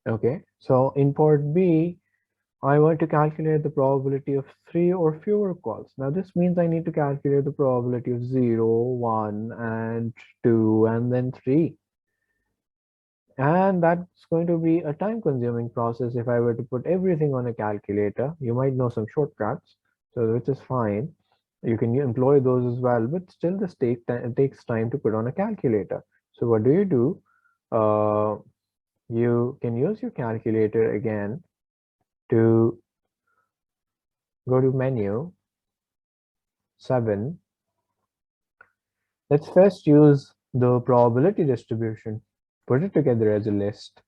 Okay, so in part B, I want to calculate the probability of 3 or fewer calls. Now this means I need to calculate the probability of 0, 1, and 2, and then 3. And that's going to be a time consuming process if I were to put everything on a calculator. You might know some shortcuts, so which is fine. You can employ those as well, but still this takes time to put on a calculator. So what do? Uh, you can use your calculator again to go to menu 7. Let's first use the probability distribution. Put it together as a list.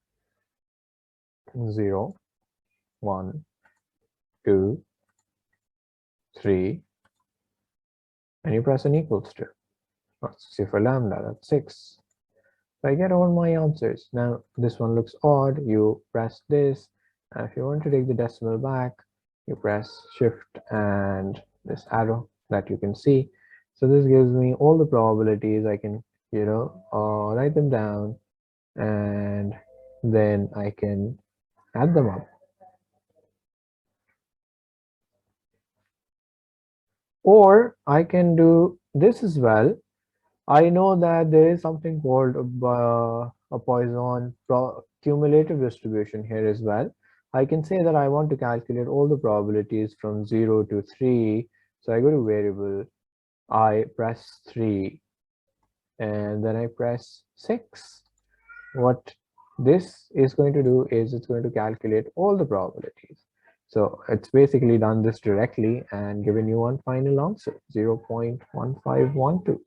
0, 1, 2, 3, and you press an equals to. Let's see for lambda, that's 6. So I get all my answers. Now this one looks odd. You press this, and if you want to take the decimal back, you press shift and this arrow that you can see. So this gives me all the probabilities. I can, write them down, and then I can add them up. Or I can do this as well. I know that there is something called a Poisson cumulative distribution here as well. I can say that I want to calculate all the probabilities from 0 to 3. So I go to variable, I press 3, and then I press 6. What this is going to do is it's going to calculate all the probabilities. So it's basically done this directly and given you one final answer, 0.1512.